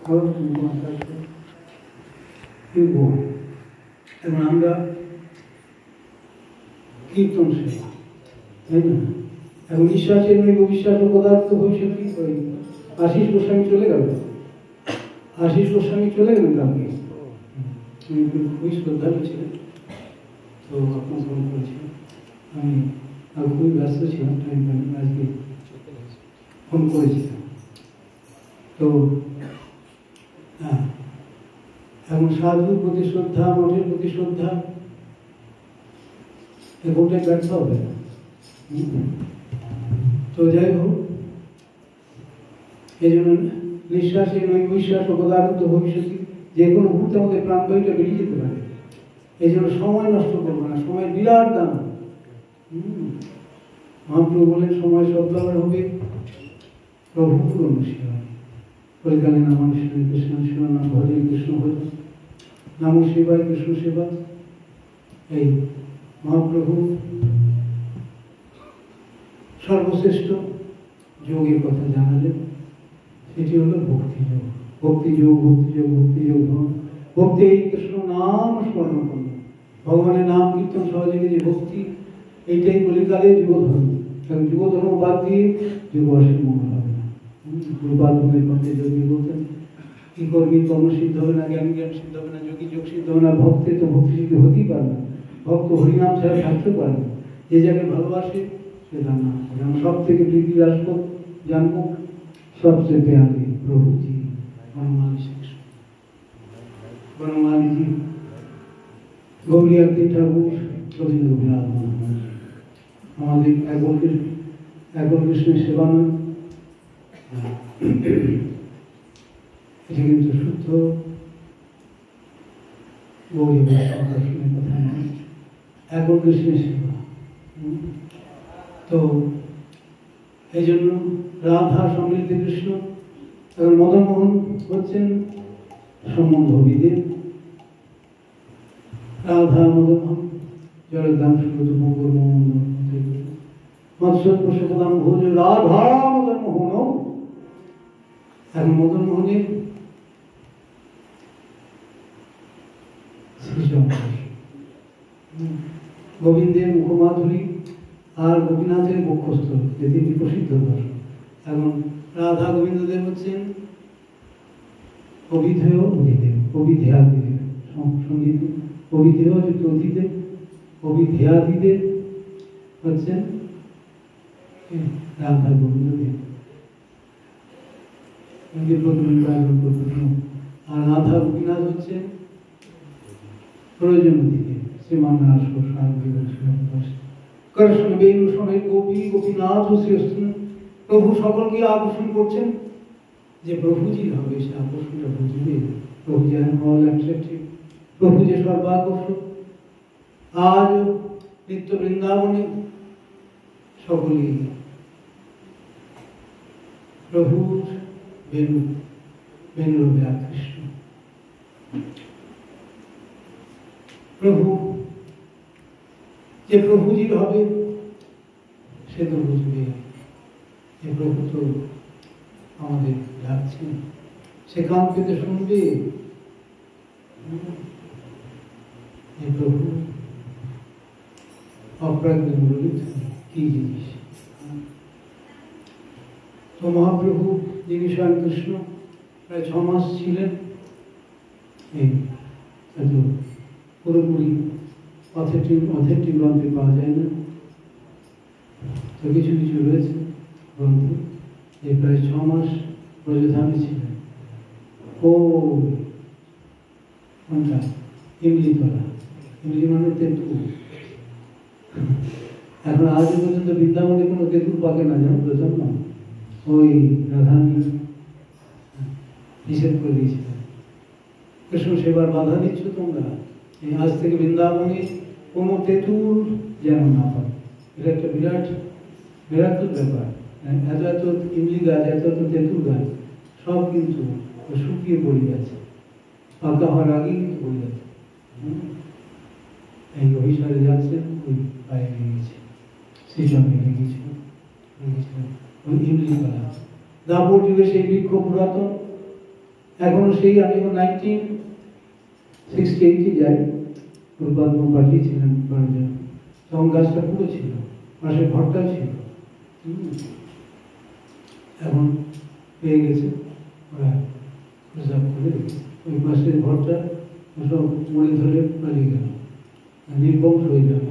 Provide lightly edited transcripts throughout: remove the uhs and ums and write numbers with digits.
এবং আমরা কীর্তন সেবা, তাই না? এবং বিশ্বাসের নৈব বিশ্বাস ও পদার্থ ভবিষ্যৎ কি করি। আশিস গোস্বামী চলে গেল, আশিস গোস্বামী চলে গেলেন কালকে। খুবই শ্রদ্ধালু ছিলেন, তো আপনার ফোন করেছিলেন। আমি খুবই ব্যস্ত ছিলাম, টাইম পাইনি, আজকে ফোন করেছিলাম। তো হ্যাঁ, এবং সাধুর প্রতি শ্রদ্ধা, মঠের প্রতি শ্রদ্ধা, এগুলোটাই ব্যর্থ হবে না। তো যাই হোক, এই জন্য নিঃশ্বাসে নৈবিশ্বাস ও পদার্থ ভবিষ্যৎ যে কোনো মুহূর্তে আমাদের প্রাণবায়ুটা বেরিয়ে যেতে পারে। এই জন্য সময় নষ্ট করবো না, সময় বিরাট দাম। মহাপ্রভু বলেন সময় সদ্ব্যবহার হবে প্রভুর অনুশীলন। কলিকালে নাম কৃষ্ণ সেবা, নাম ভজে কৃষ্ণ ভজ, নাম সেবায় কৃষ্ণ সেবা। এই মহাপ্রভু সর্বশ্রেষ্ঠ যোগের কথা জানালেন, সেটি হলো ভক্তিযোগ। ভক্তিযোগ, ভক্তিযোগ, ভক্তিযোগ, ভক্তি এই কৃষ্ণ নাম স্মরণ করল, ভগবানের নাম কীর্তন সহযোগী যে ভক্তি, এইটাই কলিকালে যুগধর্ম। কারণ যুগধর্ম বাদ দিয়ে যুগবাসীর মঙ্গল হবে না। গুরুপাদের মধ্যে যোগী বলতেন, কি কর্মী কর্ম সিদ্ধ হবে না, জ্ঞান জ্ঞান সিদ্ধ হবে না, যোগী যোগ সিদ্ধ হবে না, ভক্তে তো ভক্তি সিদ্ধ হতেই পারে না। ভক্ত হরিনাম ছাড়া থাকতে পারে না। যে যাকে ভালোবাসে সে তার নাম করে। আমরা সব থেকে প্রীতি রাখবো, জানবো সবচেয়ে প্যারে প্রভুজি বনমালী শিক্ষা, বনমালীজি গৌরিয়ার্থী ঠাকুর রবীন্দ্র বিরাট আমাদের একল কৃষ্ণের সেবা নয়, এটা কিন্তু শুদ্ধ গৌরী দর্শনের কথা নয়, একল কৃষ্ণের সেবা। তো এই জন্য রাধা সমৃদ্ধ কৃষ্ণ এবং মদনমোহন হচ্ছেন সম্বন্ধবিদের। রাধা মদনমোহন জলদাম সুব্রত মঙ্গল মোহন মৎস্য পশুপদাম ভোজ রাধা মদনমোহন। এখন মদনমোহনের গোবিন্দের মুখমাধুরী আর গোপীনাথের বক্ষস্থ, যে তিনটি প্রসিদ্ধ দর্শন। এবং রাধা গোবিন্দদেব হচ্ছেন অভিধেয় অধিদেব, অভিধেয়াদিদেব সঙ্গীত। অভিধেয় যুক্ত অধিদেব, অভিধেয়াদিদেব হচ্ছেন রাধা গোবিন্দদেব। আর রাধা গোপীনাথ হচ্ছেন প্রয়োজন অধিদেব, শ্রীমান রাস কৃষ্ণ বেণু সমেত গোপী গোপীনাথ ও শ্রীহস্ত। প্রভু সকলকে আকর্ষণ করছেন, যে প্রভুজি হবে সে আকর্ষণটা বুঝবে। প্রভু যেন অল অ্যাকসেপ্টেড, প্রভু যে সর্বাকর্ষক। আজ নিত্য বৃন্দাবনে সকলেই প্রভুর বেণু, বেণুরূপে আকৃষ্ট। প্রভু যে প্রভুজির হবে সে তো বুঝবে যে প্রভু তো আমাদের ডাকছেন, সে কান পেতে শুনবে যে প্রভু অপ্রাজ্ঞ মুরলীধর কি জিনিস। তো মহাপ্রভু যিনি স্বয়ং কৃষ্ণ প্রায় 6 মাস ছিলেন, এই পুরোপুরি অথেন্টিক গ্রন্থে পাওয়া যায় না, তো কিছু কিছু রয়েছে গ্রন্থে। এই প্রায় 6 মাস ব্রজধামে ছিলেন। ও কোনটা? ইমলিতলা। ইমলি মানে তেঁতুল। এখন আজ পর্যন্ত বৃন্দাবনে কোনো তেঁতুল পাকে না, জানো প্রজন্ম। ওই রাধারানী নিষেধ করে দিয়েছিলেন, কৃষ্ণ সেবার বাধা দিচ্ছ তোমরা, আজ থেকে বৃন্দাবনে কোনো তেঁতুল যেন না পায়। এটা একটা বিরাট বিরাট ব্যাপার। এত এত ইমলি গাছ, এত এত তেঁতুল গাছ সব কিন্তু শুকিয়ে পড়ে গেছে, পাকা হওয়ার আগেই কিন্তু পড়ে গেছে। এই অভিসারে যাচ্ছেন, ওই পায়ে লেগেছে, শ্রীচন্দ্রে লেগেছিল, ওই ইমলি গাছ। দাপর যুগে সেই বৃক্ষ পুরাতন, এখনো সেই আমি 1968 যাই, পূর্বাত্ম পাঠিয়েছিলেন বাড়িতে, তখন গাছটা পুরো ছিল, পাশে ঘরটা ছিল। এখন পেয়ে গেছে ওরা প্রিজার্ভ করে, ওই পাশের ঘরটা সব মরে ধরে পালিয়ে গেল, নির্বংশ হয়ে গেল।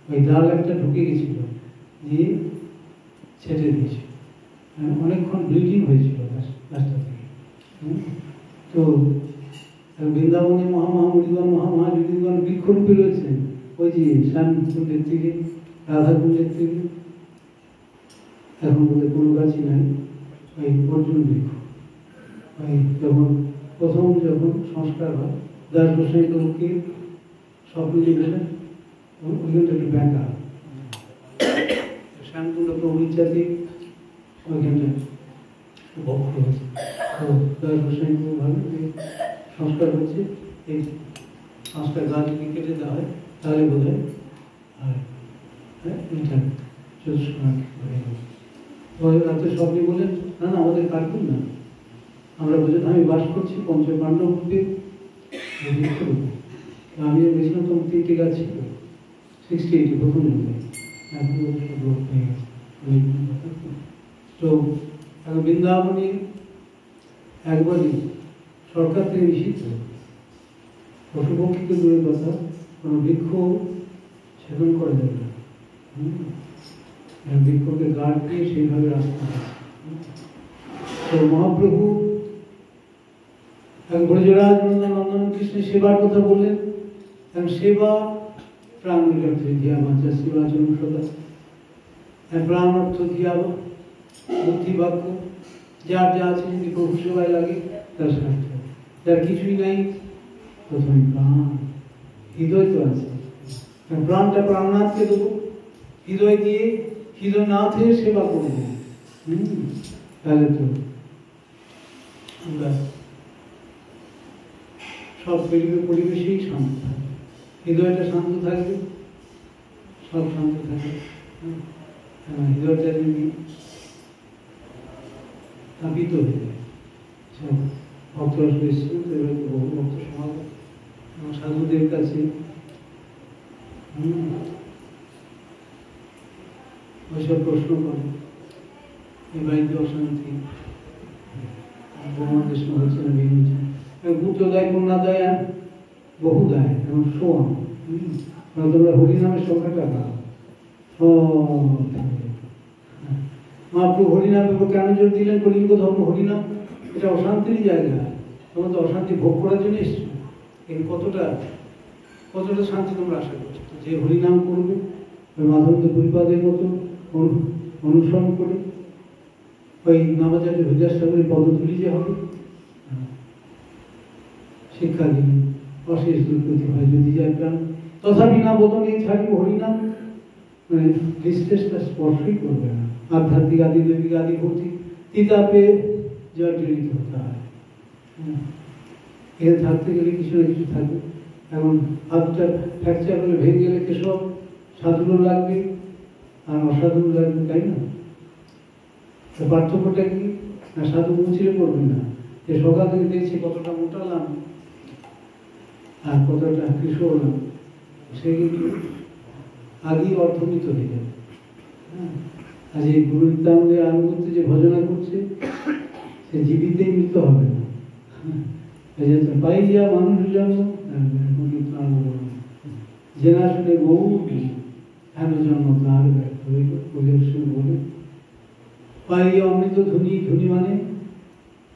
ওই ডাল একটা ঢুকে গেছিল, দিয়ে ছেটে দিয়েছে, অনেকক্ষণ ব্লিডিং হয়েছিল গাছটা থেকে। তো বৃন্দাবনে মহামহামুনিগণ মহামহাযোগীগণ বৃক্ষরূপে রয়েছেন, ওই যে শ্যামকুণ্ডের থেকে, রাধাকুণ্ডের থেকে। এখন বলতে কোনো গাছই নাই, ওই অর্জুন বৃক্ষ। ওই যখন যখন সংস্কার হয়, দাস গোসাই লোককে স্বপ্ন দিয়ে গেলেন, ওইখানটা একটু ব্যাঙ্কা, শ্যামকুণ্ড প্রভুচাতে ওইখানটা বক্র হয়েছে। তো দাস গোসাই ভাবে যে সংস্কার হচ্ছে, এই সংস্কার গাছ যদি কেটে দেওয়া হয় তাহলে বোধ হয় আর এটা রাতে স্বপ্নে বলেন, না না আমাদের কাটবেন না, আমরা বুঝে আমি বাস করছি পঞ্চপাণ্ডব রূপে। আমিও গেছিলাম, তখন 3টে গাছ ছিল, 68 প্রথম জন্মে, এখন লোক হয়ে গেছে। তো এখন বৃন্দাবনে একবারই সরকার থেকে নিষিদ্ধ, পশুপক্ষীকে দূরের কথা, কোনো বৃক্ষ ছেদন করা যাবে না। বৃক্ষকে গার্ড দিয়ে সেইভাবে রাস্তা আছে। তো মহাপ্রভু ব্রজরাজ নন্দন কৃষ্ণের সেবার কথা বললেন। এবং সেবা প্রাণ অর্থ দিয়া বাঁচা, সেবা জন সদা, প্রাণ অর্থ দিয়া বুদ্ধি বাক্য, যার যা আছে যদি প্রভু সেবায় লাগে তার স্বার্থ, যার কিছুই নাই প্রথমে প্রাণ, হৃদয় তো আছে, প্রাণটা প্রাণনাথকে দেবো, হৃদয় দিয়ে হৃদয়নাথের সেবা করবো। তাহলে তো আমরা সব পরিবেশেই শান্ত থাকবে, হৃদয়টা শান্ত থাকবে, সব শান্ত থাকবে। হৃদয়টা যদি স্থাপিত হয়ে যায়, সব ভক্তরা এসেছিল, বহু ভক্ত সমাজ সাধুদের কাছে ওইসব প্রশ্ন করে, এই বাড়িতে অশান্তি, বোমা কৃষ্ণ হচ্ছে না, বিয়ে হচ্ছে, পুত্র দায় কন্যা দায়, বহু দায়, এবং সোয়াম। তোমরা হরিনামের সংখ্যাটা মহাপ্রভু হরিনামের উপর কেন জোর দিলেন? কলিঙ্গ ধর্ম হরিনাম, এটা অশান্তির জায়গা, তোমরা তো অশান্তি ভোগ করার জন্য এসছো। এই কতটা শান্তি তোমরা আশা করছো? যে হরিনাম করবে, ওই মাধবদেব পরিপাদের মতো অনুসরণ করে, ওই নামাচার্য হরিদাস ঠাকুরের পদধূলি যে হবে, শিক্ষা দিন অশেষ দুর্গতি হয় যদি যায় প্রাণ, তথাপি না বোধন এই ছাড়িব হরিনাম, মানে দৃষ্টেশটা স্পর্শই করবে না। আধ্যাত্মিক আদি দৈবিক আদি ভৌতিক তিতাপে জর্জরিত হতে হয়। এখানে থাকতে গেলে কিছু না কিছু থাকবে। এখন হাতটা ফ্র্যাকচার হলে ভেঙে গেলে কেসব সাধুরও লাগবে আর অসাধুরও লাগবে, তাই না? পার্থক্যটা কি? না সাধু মুছিয়ে পড়বে না, যে সকাল থেকে দেখছি কতটা মোটালাম আর কতটা কৃষ্ণ হলাম, সে কিন্তু আগেই অর্থনীত হয়ে যাবে। আজ এই গুরু নিত্যানন্দের আনুগত্য যে ভজনা করছে, সে জীবিতেই মৃত হবে না। পাই যা মানুষ জন্ম জেনা শুনে বহু হেন জন্ম তার ব্যর্থ হইল, বলে পাই অমৃত ধনী, ধনী মানে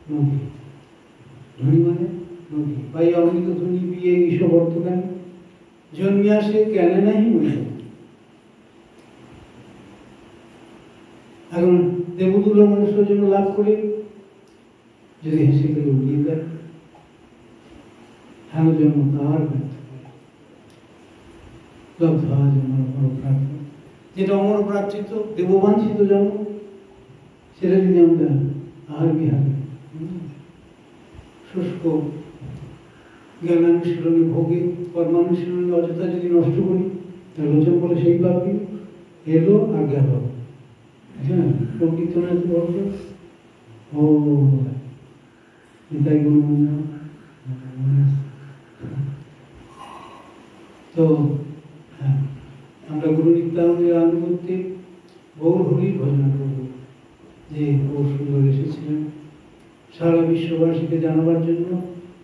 নদী, ধনী মানে নদী, পাই অমৃত ধনী বিয়ে ঈশ বর্তমান জন্মিয়া সে কেন নাই মনে। এখন দেবদুল্ল মনুষ্য জন্য লাভ করে যদি হেসে করে উঠিয়ে দেয়, হেন জন্ম তার ব্যর্থ যেটা অমর প্রার্থিত দেববাঞ্ছিত জন্ম, সেটা যদি আমরা আহার বিহারে শুষ্ক জ্ঞানানুশীলনী ভোগে কর্মানুশীলনী অযথা যদি নষ্ট করি, তাহলে লোচন বলে সেই পাবি এলো আর গেল। হ্যাঁ, সংকীর্তনের অর্থ ও নিতাই গুরু তো হ্যাঁ, আমরা গুরু নিত্যানন্দের আনুগত্যে গৌর হরির ভজনা করব, যে গৌর সুন্দর এসেছিলেন সারা বিশ্ববাসীকে জানাবার জন্য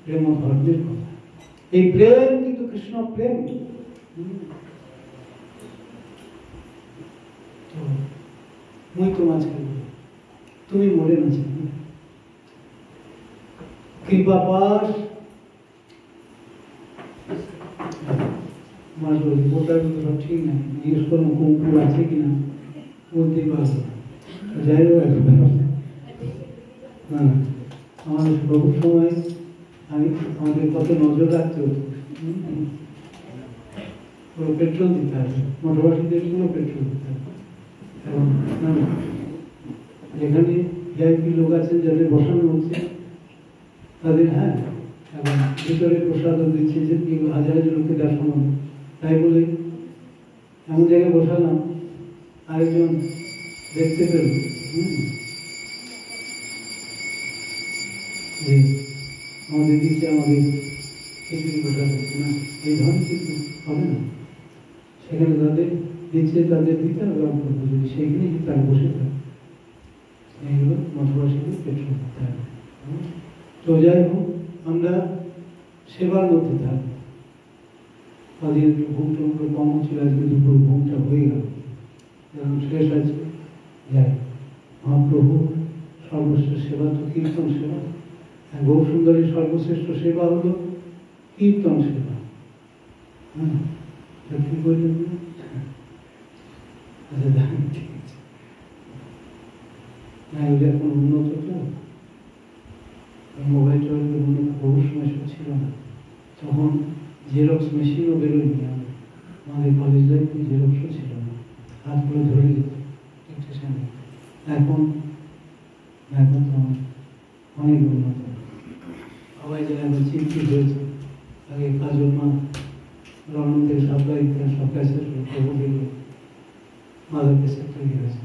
প্রেম ও ধর্মের কথা। এই প্রেম কিন্তু কৃষ্ণ প্রেম। তো মুই তো মাঝখানে, তুমি মরে না চাই কৃপা পাস মাস বলি ওটার সব ঠিক না, জিজ্ঞেস করলাম কুকুর আছে কিনা, বলতেই পারবো না। যাই হোক না না, আমাদের বহু সময় আমাদের কত নজর রাখতে হতো, পেট্রোল দিতে হবে, মোটরবাসীদের কোনো পেট্রোল দিতে হবে। এবং না যেখানে ভিআইপি লোক আছেন যাদের বসানো হচ্ছে তাদের হ্যাঁ, এবং ভিতরে প্রসাদও দিচ্ছে যে হাজার হাজার লোককে দেখানো হবে। তাই বলে এমন জায়গায় বসালাম, আরেকজন দেখতে পেল যে আমাদের দিচ্ছে, আমাদের খিচুড়ি প্রসাদ হচ্ছে না, এই ধরনের কিন্তু হবে না। সেখানে তাদের দিচ্ছে, তাদের দিতে হবে অন্তত, যদি সেইখানে তারা বসে থাকে। এইগুলো মঠবাসীদের পেট্রোল করতে হবে। তো যাই হোক, আমরা সেবার মধ্যে থাকবো। তাদের ঘুমটা একটু কম ছিল, আজকে দুপুর ঘুমটা হয়ে গেল, এবং শেষ আছে। যাই মহাপ্রভু সর্বশ্রেষ্ঠ সেবা তো কীর্তন সেবা। গৌর সুন্দরীর সর্বশ্রেষ্ঠ সেবা হলো কীর্তন সেবা। হ্যাঁ, কি বললেন? আচ্ছা ঠিক আছে, না ওটা এখন উন্নত তো, মোবাইল টোবাইল উন্নত বহু সময় ছিল না, তখন জেরক্স মেশিনও বেরোয়নি, আমাদের কলেজ লাইফে জেরক্সও ছিল না, হাতগুলো ধরে যেত ডিকটেশন। এখন এখন তো অনেক উন্নত, সবাই যেন এখন চিঠি হয়েছে। আগে কাজল মা লন্ডন থেকে সাপ্লাই দিতেন সব ক্যাসেট, খবর দিল মাদার ক্যাসেট তৈরি হয়েছে।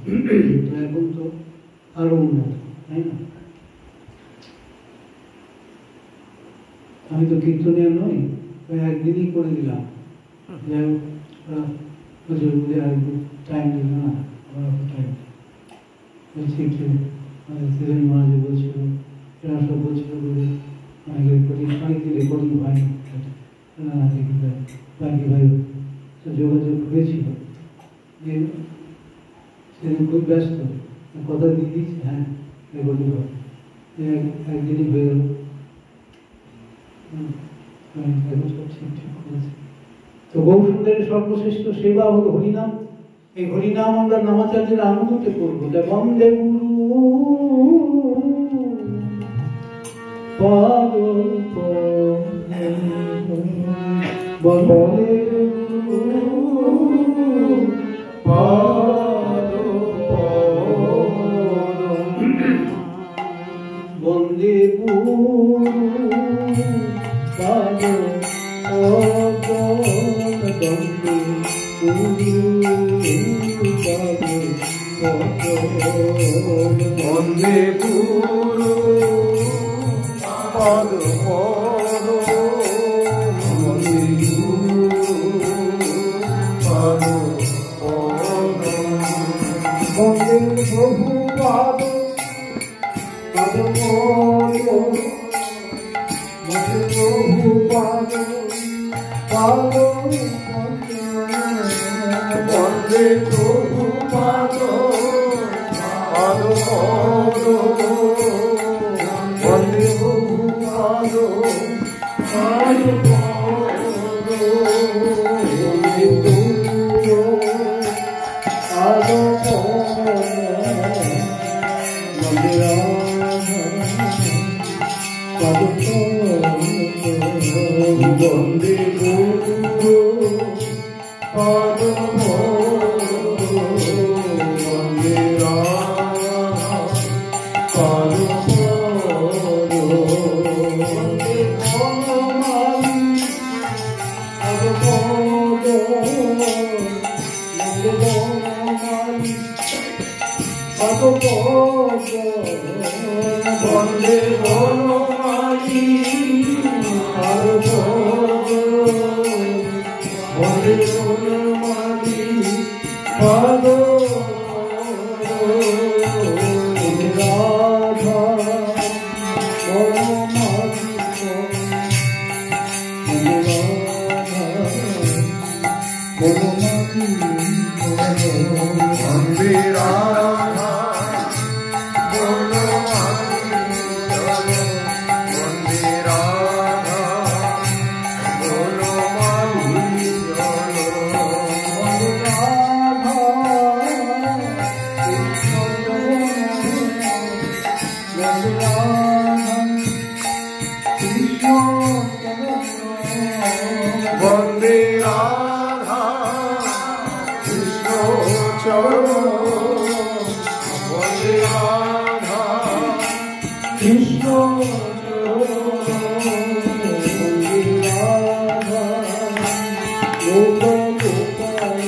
তো এখন তো আরো উন্নত, তাই না? আমি তো কীর্তনিয়া নই, একদিনই করে দিলাম। যাই হোক, ওরা প্রচুর বুঝে আর একটু টাইম দিল না, আমার অত টাইম বলছি একটু আমাদের সিলেন মহারাজ বলছিল, এরা সব বলছিল বলে অনেক রেকর্ডিং, অনেক রেকর্ডিং হয়নি না, দেখি বাকি ভাই যোগাযোগ হয়েছিল যে সেদিন খুব ব্যস্ত, কথা দিয়ে দিয়েছি, হ্যাঁ রেকর্ডিং হবে, একদিনই হয়ে গেল। তো গৌর সুন্দরের সর্বশ্রেষ্ঠ সেবা হলো হরিনাম। এই হরিনাম আমরা নামাচার্যের আনুগত্যে করবো। বন্দে গুরু পাদ বন্দে গুরু পাদ বন্দে গুরু পাদ বন্দে গুরু পদ পদ বন্দে গুরু পদ পদ বন্দে প্রভু পাদ পদ পদ বন্দে প্রভু পাদ পাদ বন্দে প্রভু পাদ পাদ পদ বন্দে প্রভু পাদ পাদ পদ বন্দে গুরু পাদ বন্দে পাদ বন্দে বন্দে মাটি বন্দে কোন মাটি পাদ রাধা বন্দে রাধা বলো বন্দে রাধা বলো মাধুরী বন্দে রাধা কৃষ্ণ চরণ বন্দে রাধা কৃষ্ণ বন্দে রাধা গোপ গোপাল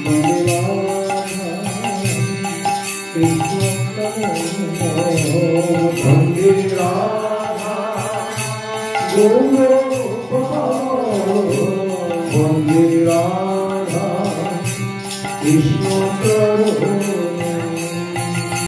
বন্দে রাধা কৃষ্ণ বন্দে রাধা গোপ গোপাল বন্দে রাধা কৃষ্ণ